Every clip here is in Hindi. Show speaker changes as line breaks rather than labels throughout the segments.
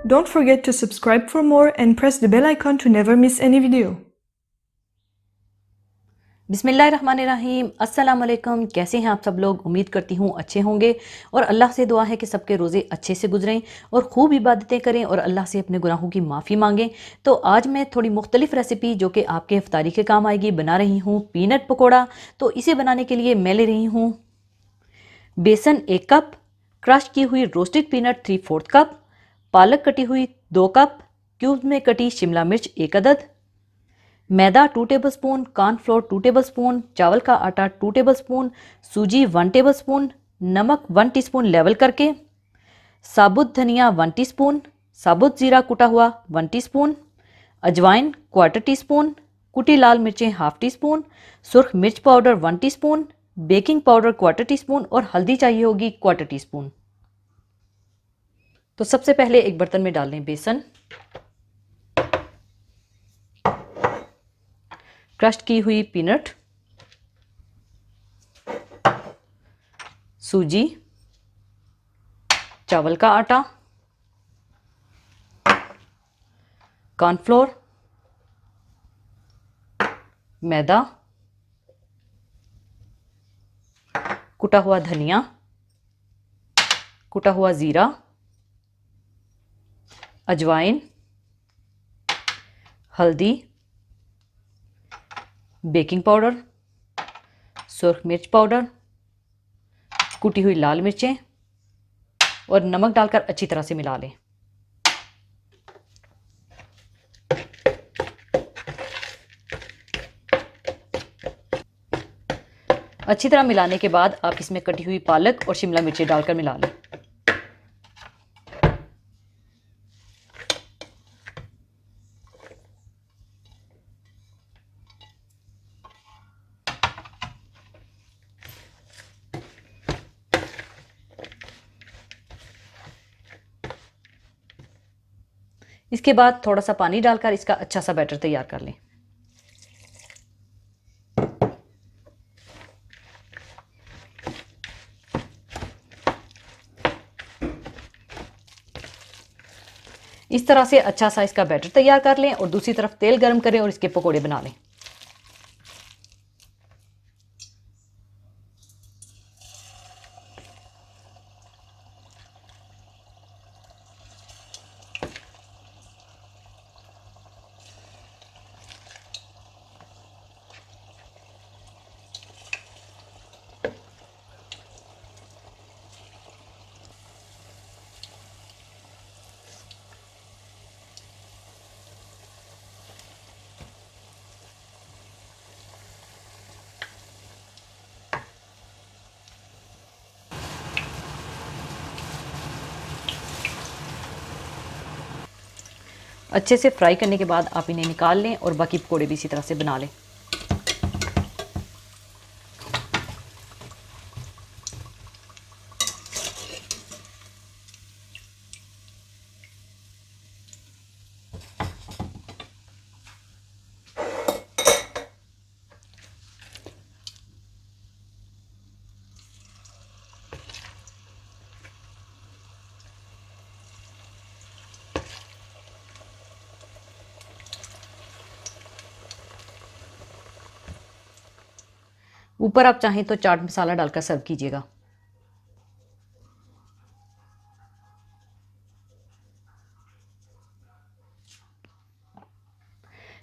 Don't forget to subscribe for more and press the bell icon to never miss any video.
बिस्मिल्लाहिर्रहमानिर्रहीम। अस्सलाम वालेकुम। कैसे हैं आप सब लोग? उम्मीद करती हूँ अच्छे होंगे और अल्लाह से दुआ है कि सबके रोज़े अच्छे से गुजरें और खूब इबादतें करें और अल्लाह से अपने गुनाहों की माफ़ी मांगें। तो आज मैं थोड़ी मुख्तलिफ रेसिपी जो कि आपके इफ्तारी के काम आएगी बना रही हूँ पीनट पकौड़ा। तो इसे बनाने के लिए मैं ले रही हूँ बेसन 1 कप, क्रश की हुई रोस्टेड पीनट 3/4 कप, पालक कटी हुई 2 कप, क्यूब्स में कटी शिमला मिर्च 1 अदद, मैदा 2 टेबलस्पून, कॉर्नफ्लोर 2 टेबलस्पून, चावल का आटा 2 टेबलस्पून, सूजी 1 टेबलस्पून, नमक 1 टीस्पून लेवल करके, साबुत धनिया 1 टीस्पून, साबुत ज़ीरा कुटा हुआ 1 टीस्पून, अजवाइन 1/4 टीस्पून, कुटी लाल मिर्चें 1/2 टीस्पून, सुर्ख मिर्च powder 1 teaspoon, baking powder 1/4 teaspoon और हल्दी चाहिए होगी 1/4 टीस्पून। तो सबसे पहले एक बर्तन में डाल लें बेसन, क्रश की हुई पीनट, सूजी, चावल का आटा, कॉर्नफ्लोर, मैदा, कुटा हुआ धनिया, कुटा हुआ ज़ीरा, अजवाइन, हल्दी, बेकिंग पाउडर, सुर्ख मिर्च पाउडर, कुटी हुई लाल मिर्चें और नमक डालकर अच्छी तरह से मिला लें। अच्छी तरह मिलाने के बाद आप इसमें कटी हुई पालक और शिमला मिर्चें डालकर मिला लें। इसके बाद थोड़ा सा पानी डालकर इसका अच्छा सा बैटर तैयार कर लें। इस तरह से अच्छा सा इसका बैटर तैयार कर लें और दूसरी तरफ तेल गर्म करें और इसके पकोड़े बना लें। अच्छे से फ्राई करने के बाद आप इन्हें निकाल लें और बाकी पकौड़े भी इसी तरह से बना लें। ऊपर आप चाहें तो चाट मसाला डालकर सर्व कीजिएगा।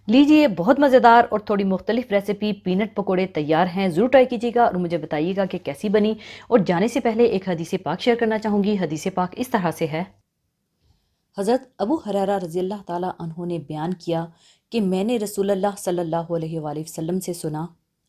लीजिए, बहुत मज़ेदार और थोड़ी मुख्तलिफ रेसिपी पीनट पकोड़े तैयार हैं। ज़रूर ट्राई कीजिएगा और मुझे बताइएगा कि कैसी बनी। और जाने से पहले एक हदीस पाक शेयर करना चाहूँगी। हदीस पाक इस तरह से है। हज़रत अबू हुरैरा रज़ियल्लाहु ताला अन्हु ने बयान किया कि मैंने रसूलुल्लाह सल्लल्लाहु अलैहि वसल्लम से सुना,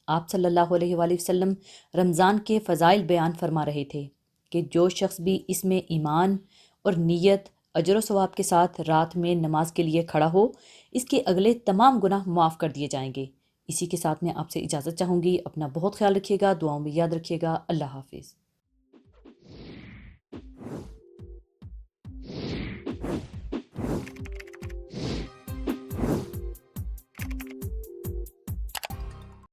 आप सल्लल्लाहु अलैहि वसल्लम रमज़ान के फ़ज़ाइल बयान फरमा रहे थे कि जो शख्स भी इसमें ईमान और नीयत अजर सवाब के साथ रात में नमाज के लिए खड़ा हो, इसके अगले तमाम गुनाह माफ़ कर दिए जाएंगे। इसी के साथ मैं आपसे इजाज़त चाहूँगी। अपना बहुत ख्याल रखिएगा, दुआओं में याद रखिएगा। अल्लाह हाफिज़।